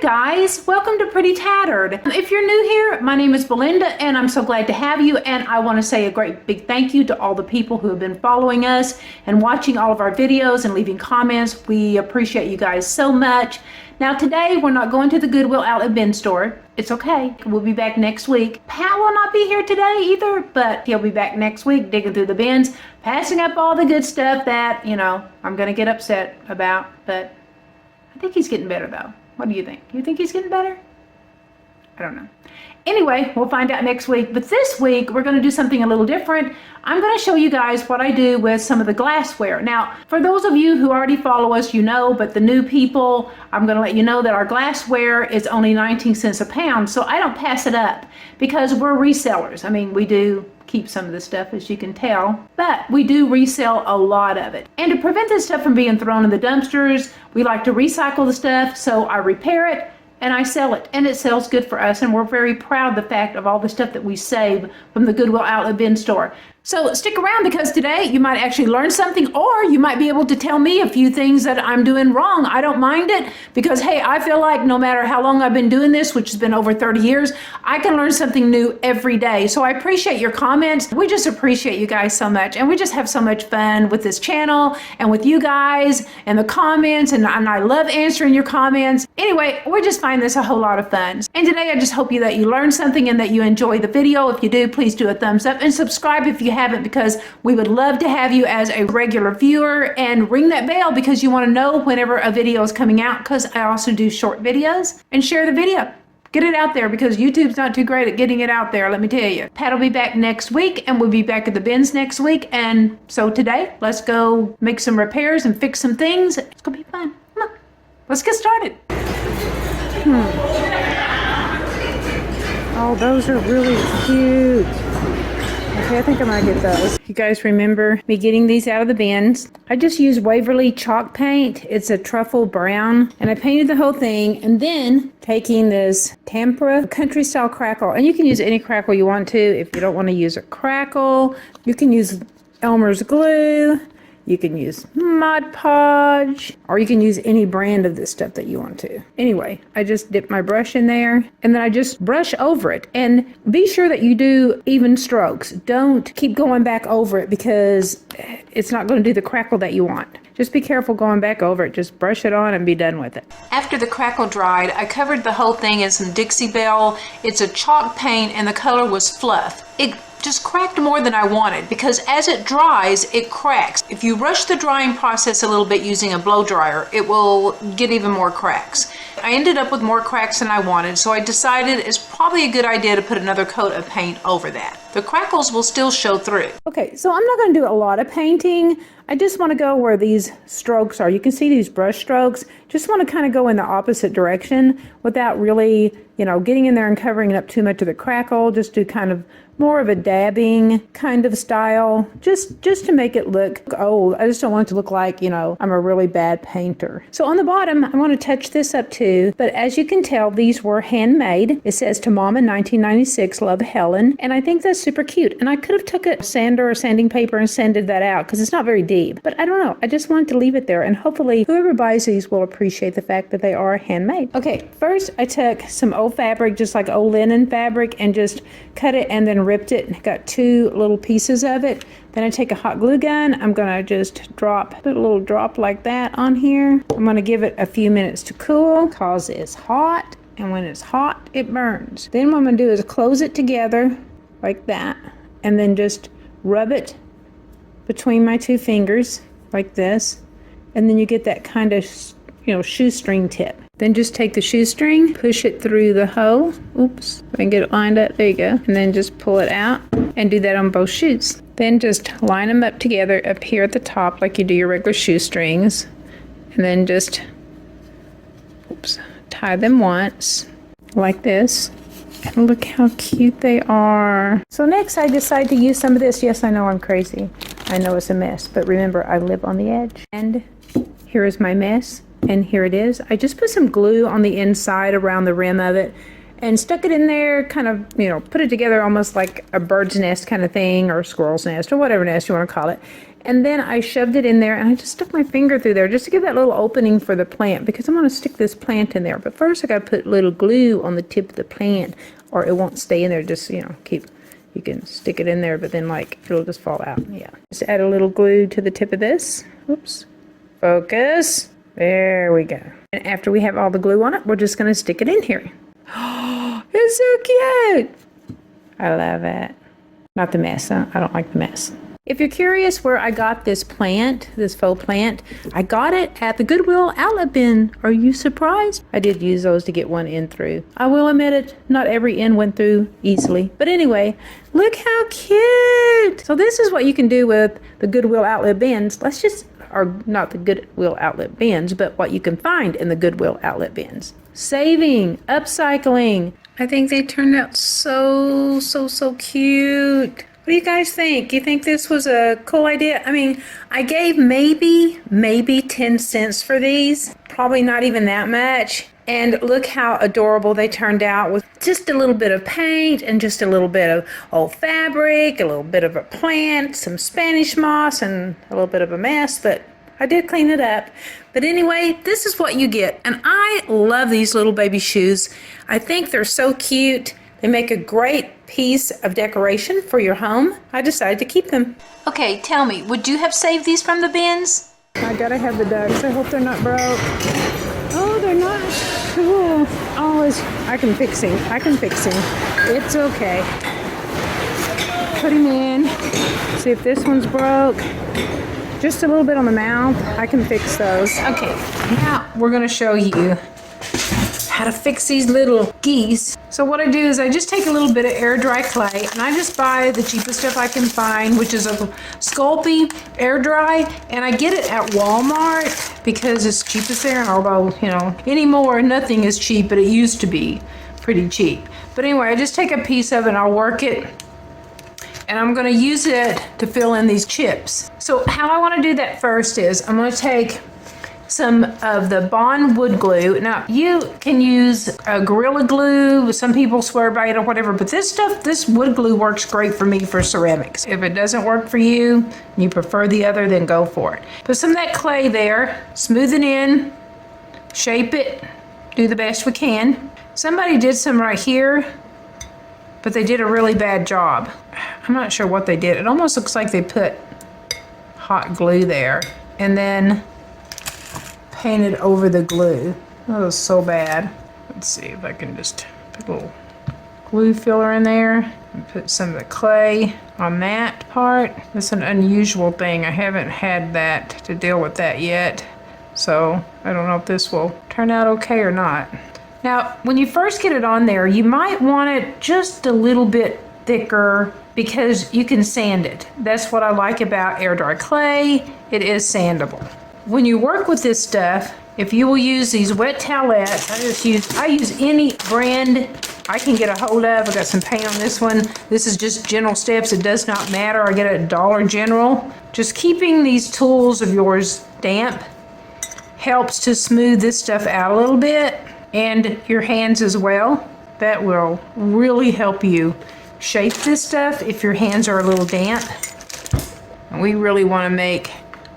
guys, welcome to Pretty Tattered. If you're new here, my name is Belinda and I'm so glad to have you, and I want to say a great big thank you to all the people who have been following us and watching all of our videos and leaving comments. We appreciate you guys so much. Now today we're not going to the Goodwill outlet bin store. It's okay, we'll be back next week. Pat will not be here today either, but he'll be back next week digging through the bins, passing up all the good stuff that, you know, I'm gonna get upset about, but I think he's getting better though. What do you think? You think he's getting better? I don't know. Anyway, we'll find out next week. But this week, we're going to do something a little different. I'm going to show you guys what I do with some of the glassware. Now, for those of you who already follow us, you know, but the new people, I'm going to let you know that our glassware is only 19 cents a pound. So I don't pass it up because we're resellers. I mean, we do keep some of the stuff, as you can tell, but we do resell a lot of it. And to prevent this stuff from being thrown in the dumpsters, we like to recycle the stuff. So I repair it and I sell it, and it sells good for us, and we're very proud of the fact of all the stuff that we save from the Goodwill outlet bin store. So stick around, because today you might actually learn something, or you might be able to tell me a few things that I'm doing wrong. I don't mind it, because hey, I feel like no matter how long I've been doing this, which has been over 30 years, I can learn something new every day. So I appreciate your comments. We just appreciate you guys so much, and we just have so much fun with this channel and with you guys and the comments, and I love answering your comments. Anyway, we just find this a whole lot of fun. And today I just hope that you learned something and that you enjoy the video. If you do, please do a thumbs up and subscribe if you haven't, because we would love to have you as a regular viewer, and ring that bell because you want to know whenever a video is coming out, because I also do short videos. And share the video. Get it out there, because YouTube's not too great at getting it out there, let me tell you. Pat will be back next week, and we'll be back at the bins next week. And so today, let's go make some repairs and fix some things. It's gonna be fun. Come on, let's get started. Oh, those are really cute. Okay, I think I might get those. You guys remember me getting these out of the bins. I just used Waverly chalk paint. It's a truffle brown, and I painted the whole thing, and then taking this tempera country style crackle, and you can use any crackle you want to. If you don't want to use a crackle, you can use Elmer's glue. You can use Mod Podge, or you can use any brand of this stuff that you want to. Anyway, I just dip my brush in there, and then I just brush over it. And be sure that you do even strokes. Don't keep going back over it, because it's not going to do the crackle that you want. Just be careful going back over it. Just brush it on and be done with it. After the crackle dried, I covered the whole thing in some Dixie Belle. It's a chalk paint, and the color was fluff. It just cracked more than I wanted, because as it dries, it cracks. If you rush the drying process a little bit using a blow dryer, it will get even more cracks. I ended up with more cracks than I wanted, so I decided it's probably a good idea to put another coat of paint over that. The crackles will still show through. Okay, so I'm not going to do a lot of painting. I just want to go where these strokes are. You can see these brush strokes. Just want to kind of go in the opposite direction without really, you know, getting in there and covering up too much of the crackle. Just do kind of more of a dabbing kind of style, just to make it look old. I just don't want it to look like, you know, I'm a really bad painter. So on the bottom, I want to touch this up too, but as you can tell, these were handmade. It says, "To Mama 1996, love, Helen," and I think that's super cute. And I could have took a sander or sanding paper and sanded that out, because it's not very deep, but I don't know. I just wanted to leave it there, and hopefully whoever buys these will appreciate the fact that they are handmade. Okay, first I took some old fabric, just like old linen fabric, and just cut it and then ripped it, and got two little pieces of it. Then I take a hot glue gun. I'm gonna just put a little drop like that on here. I'm gonna give it a few minutes to cool, cause it's hot, and when it's hot, it burns. Then what I'm gonna do is close it together like that, and then just rub it between my two fingers like this, and then you get that kind of, you know, shoestring tip. Then just take the shoestring, push it through the hole. Oops, if I can get it lined up, there you go. And then just pull it out, and do that on both shoes. Then just line them up together up here at the top like you do your regular shoestrings. And then just, oops, tie them once like this. And look how cute they are. So next I decide to use some of this. Yes, I know I'm crazy. I know it's a mess, but remember, I live on the edge. And here is my mess. And here it is. I just put some glue on the inside around the rim of it and stuck it in there, kind of, you know, put it together almost like a bird's nest kind of thing, or a squirrel's nest, or whatever nest you want to call it. And then I shoved it in there and I just stuck my finger through there just to give that little opening for the plant because I'm going to stick this plant in there. But first I got to put little glue on the tip of the plant or it won't stay in there. Just, you know, you can stick it in there, but then like it'll just fall out. Yeah. Just add a little glue to the tip of this. Oops. Focus. There we go. And after we have all the glue on it, we're just going to stick it in here. Oh, it's so cute. I love it. Not the mess, huh? I don't like the mess. If you're curious where I got this plant, this faux plant, I got it at the Goodwill outlet bin. Are you surprised? I did use those to get one in through. I will admit it, not every in went through easily. But anyway, look how cute. So this is what you can do with the Goodwill outlet bins. Or not the Goodwill outlet bins, but what you can find in the Goodwill outlet bins. Saving, upcycling. I think they turned out so cute. What do you guys think? You think this was a cool idea? I mean, I gave maybe 10 cents for these. Probably not even that much. And look how adorable they turned out with just a little bit of paint and just a little bit of old fabric, a little bit of a plant, some Spanish moss, and a little bit of a mess, but I did clean it up. But anyway, this is what you get. And I love these little baby shoes. I think they're so cute. They make a great piece of decoration for your home. I decided to keep them. Okay, tell me, would you have saved these from the bins? I gotta have the ducks. I hope they're not broke. Oh, they're not. Cool. Oh, I can fix him. It's okay. Put him in. See if this one's broke. Just a little bit on the mouth. I can fix those. Okay, now we're gonna show you how to fix these little geese. So what I do is I just take a little bit of air dry clay and I just buy the cheapest stuff I can find, which is a Sculpey air dry, and I get it at Walmart because it's cheapest there, although, you know, anymore nothing is cheap, but it used to be pretty cheap. But anyway, I just take a piece of it and I'll work it, and I'm gonna use it to fill in these chips. So how I wanna do that first is I'm gonna take some of the Bond wood glue. Now you can use a Gorilla Glue. Some people swear by it or whatever, but this wood glue works great for me for ceramics. If it doesn't work for you, and you prefer the other, then go for it. Put some of that clay there, smooth it in, shape it, do the best we can. Somebody did some right here, but they did a really bad job. I'm not sure what they did. It almost looks like they put hot glue there and then painted over the glue. That was so bad. Let's see if I can just put a little glue filler in there and put some of the clay on that part. It's an unusual thing. I haven't had that to deal with that yet, so I don't know if this will turn out okay or not. Now, when you first get it on there, you might want it just a little bit thicker because you can sand it. That's what I like about air dry clay. It is sandable. When you work with this stuff, if you will use these wet towelettes, I use any brand I can get a hold of. I got some paint on this one. This is just General Steps. It does not matter. I get it at Dollar General. Just keeping these tools of yours damp helps to smooth this stuff out a little bit, and your hands as well. That will really help you shape this stuff if your hands are a little damp. And we really want to make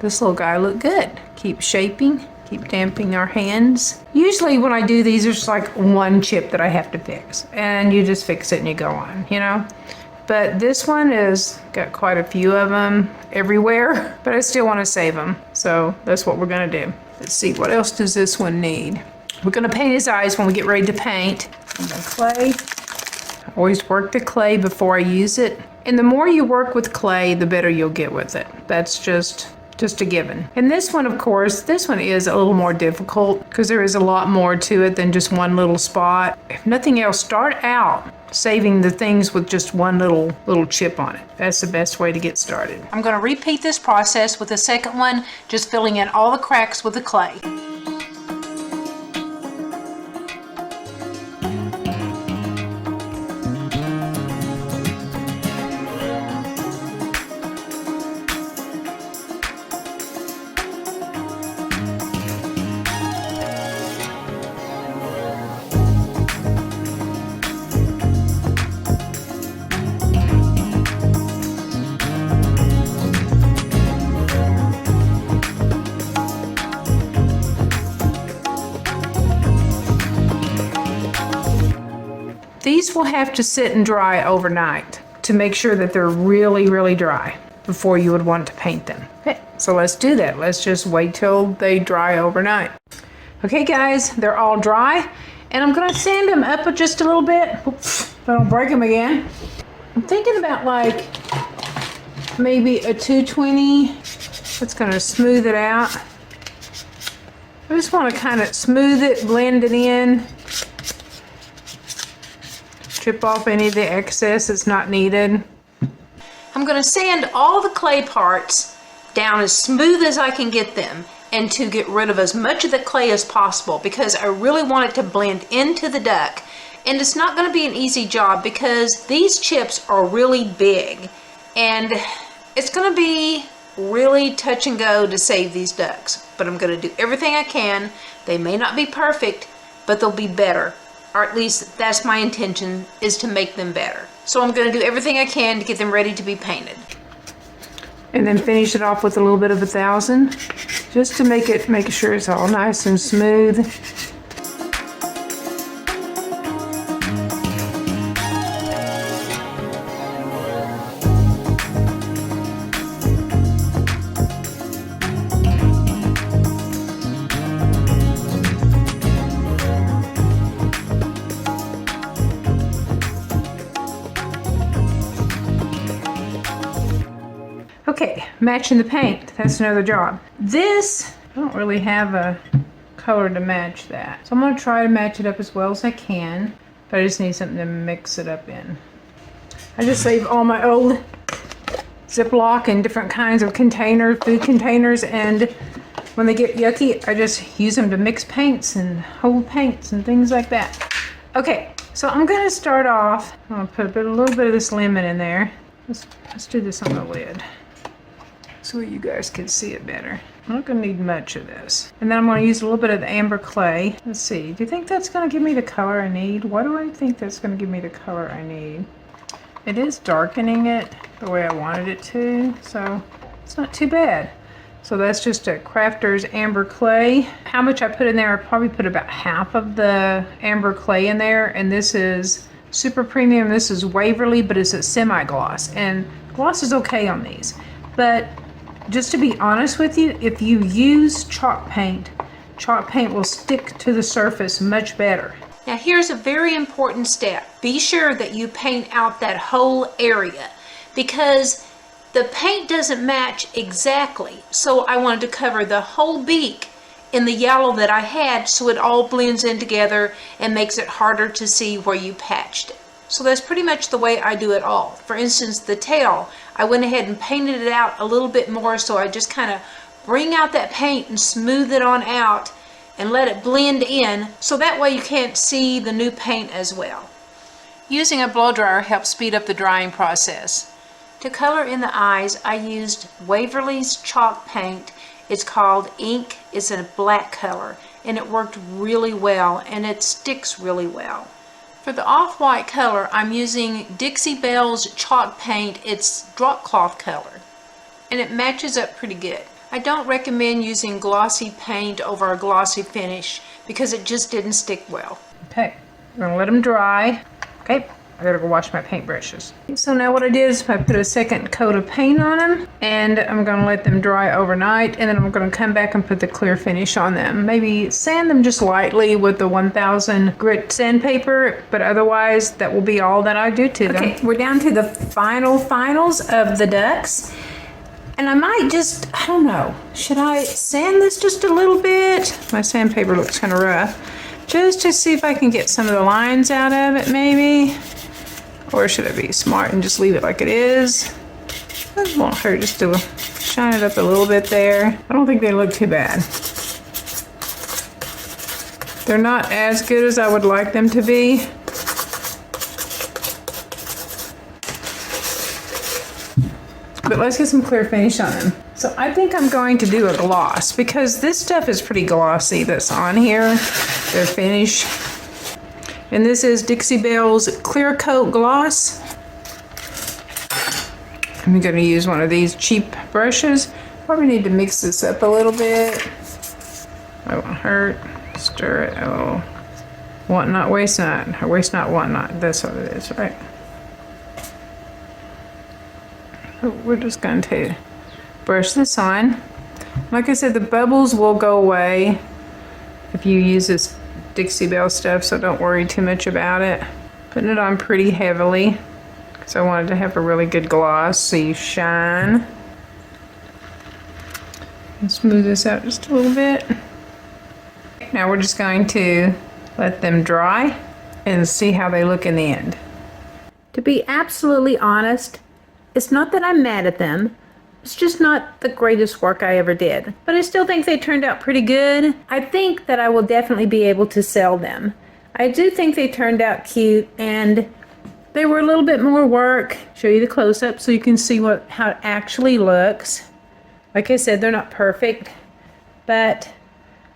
this little guy look good. Keep shaping, keep damping our hands. Usually when I do these, there's like one chip that I have to fix, and you just fix it and you go on, you know? But this one is got quite a few of them everywhere, but I still want to save them. So that's what we're gonna do. Let's see, what else does this one need? We're gonna paint his eyes when we get ready to paint. And the clay, I always work the clay before I use it. And the more you work with clay, the better you'll get with it. That's just a given. And this one, of course, this one is a little more difficult because there is a lot more to it than just one little spot. If nothing else, start out saving the things with just one little chip on it. That's the best way to get started. I'm going to repeat this process with the second one, just filling in all the cracks with the clay. These will have to sit and dry overnight to make sure that they're really, really dry before you would want to paint them. Okay, so let's do that. Let's just wait till they dry overnight. Okay guys, they're all dry, and I'm gonna sand them up just a little bit. Oops, so I don't break them again. I'm thinking about like maybe a 220. That's gonna smooth it out. I just want to kind of smooth it, blend it in, strip off any of the excess that's not needed. I'm going to sand all the clay parts down as smooth as I can get them, and to get rid of as much of the clay as possible, because I really want it to blend into the duck. And it's not going to be an easy job because these chips are really big, and it's going to be really touch and go to save these ducks. But I'm going to do everything I can. They may not be perfect, but they'll be better. Or at least that's my intention, is to make them better. So I'm going to do everything I can to get them ready to be painted. And then finish it off with a little bit of 1000, just to make sure it's all nice and smooth. Okay, matching the paint, that's another job. This, I don't really have a color to match that. So I'm gonna try to match it up as well as I can, but I just need something to mix it up in. I just saved all my old Ziploc and different kinds of containers, food containers, and when they get yucky, I just use them to mix paints and hold paints and things like that. Okay, so I'm gonna start off, I'm gonna put a little bit of this lemon in there. Let's do this on the lid, so you guys can see it better. I'm not gonna need much of this. And then I'm gonna use a little bit of the amber clay. Let's see, do you think that's gonna give me the color I need? Why do I think that's gonna give me the color I need? It is darkening it the way I wanted it to, so it's not too bad. So that's just a Crafter's amber clay. How much I put in there, I probably put about half of the amber clay in there, and this is super premium. This is Waverly, but it's a semi-gloss, and gloss is okay on these. But just to be honest with you, if you use chalk paint will stick to the surface much better. Now here's a very important step. Be sure that you paint out that whole area, because the paint doesn't match exactly. So I wanted to cover the whole beak in the yellow that I had, so it all blends in together and makes it harder to see where you patched it. So that's pretty much the way I do it all. For instance, the tail, I went ahead and painted it out a little bit more, so I just kind of bring out that paint and smooth it on out and let it blend in, so that way you can't see the new paint as well. Using a blow dryer helps speed up the drying process. To color in the eyes, I used Waverly's chalk paint. It's called Ink. It's a black color, and it worked really well, and it sticks really well. For the off-white color, I'm using Dixie Belle's chalk paint. It's drop cloth color, and it matches up pretty good. I don't recommend using glossy paint over a glossy finish because it just didn't stick well. Okay, I'm gonna let them dry. Okay, I gotta go wash my paintbrushes. So now what I did is I put a second coat of paint on them, and I'm gonna let them dry overnight, and then I'm gonna come back and put the clear finish on them. Maybe sand them just lightly with the 1000 grit sandpaper, but otherwise that will be all that I do to them. Okay, we're down to the finals of the ducks. And I might just, I don't know, should I sand this just a little bit? My sandpaper looks kind of rough. Just to see if I can get some of the lines out of it, maybe. Or should I be smart and just leave it like it is? It won't hurt just to shine it up a little bit there. I don't think they look too bad. They're not as good as I would like them to be. But let's get some clear finish on them. So I think I'm going to do a gloss, because this stuff is pretty glossy that's on here, their finish. And this is Dixie Belle's Clear Coat Gloss. I'm going to use one of these cheap brushes. Probably need to mix this up a little bit. That won't hurt. Stir it a little Want not, waste not. Or waste not, want not. That's what it is, right? So we're just going to brush this on. Like I said, the bubbles will go away if you use this Dixie Belle stuff, so don't worry too much about it. Putting it on pretty heavily because I wanted to have a really good glossy shine. And smooth this out just a little bit. Now we're just going to let them dry and see how they look in the end. To be absolutely honest, it's not that I'm mad at them. It's just not the greatest work I ever did. But I still think they turned out pretty good. I think that I will definitely be able to sell them. I do think they turned out cute, and they were a little bit more work. Show you the close-up so you can see how it actually looks. Like I said, they're not perfect, but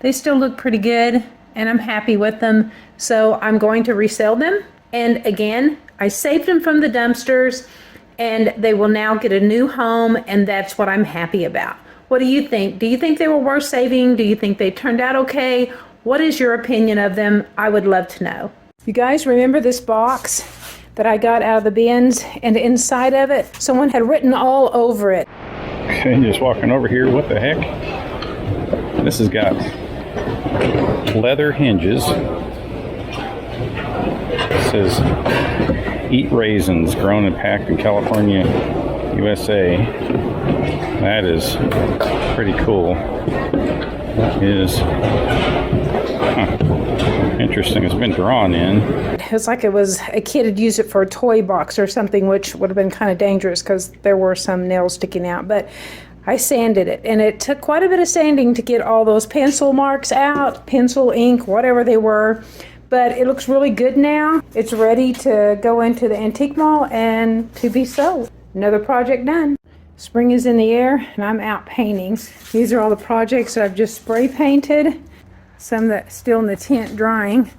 they still look pretty good, and I'm happy with them. So I'm going to resell them. And again, I saved them from the dumpsters, and they will now get a new home, and that's what I'm happy about. What do you think? Do you think they were worth saving? Do you think they turned out okay? What is your opinion of them? I would love to know. You guys remember this box that I got out of the bins, and inside of it, someone had written all over it. Okay, just walking over here, what the heck? This has got leather hinges. It says, eat raisins, grown and packed in California, USA. That is pretty cool. That is interesting. It's been drawn in. It's like it was a kid had used it for a toy box or something, which would have been kind of dangerous because there were some nails sticking out. But I sanded it, and it took quite a bit of sanding to get all those pencil marks out, pencil, ink, whatever they were. But it looks really good now. It's ready to go into the antique mall and to be sold. Another project done. Spring is in the air, and I'm out painting. These are all the projects that I've just spray painted. Some that's still in the tent drying.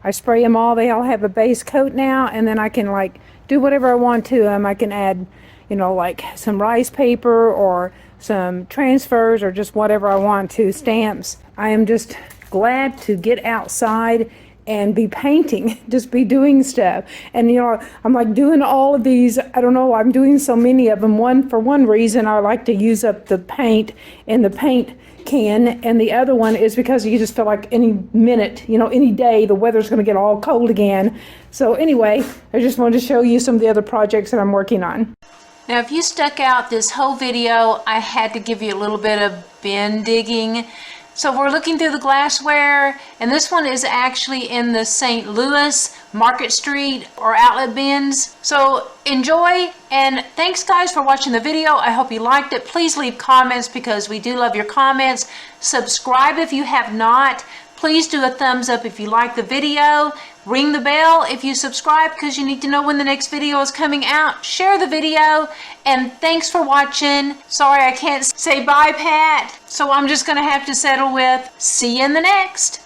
I spray them all. They all have a base coat now, and then I can like do whatever I want to them. I can add, you know, like some rice paper or some transfers or just whatever I want to, stamps. I am just glad to get outside and be painting, just be doing stuff. And you know, I'm like doing all of these, I don't know, I'm doing so many of them. For one reason, I like to use up the paint in the paint can, and the other one is because you just feel like any minute, you know, any day, the weather's going to get all cold again. So anyway, I just wanted to show you some of the other projects that I'm working on. Now, if you stuck out this whole video, I had to give you a little bit of bin digging. So we're looking through the glassware, and this one is actually in the St. Louis Market Street or outlet bins. So enjoy, and thanks guys for watching the video. I hope you liked it. Please leave comments because we do love your comments. Subscribe if you have not. Please do a thumbs up if you like the video. Ring the bell if you subscribe because you need to know when the next video is coming out. Share the video, and thanks for watching. Sorry I can't say bye, Pat. So I'm just going to have to settle with see you in the next.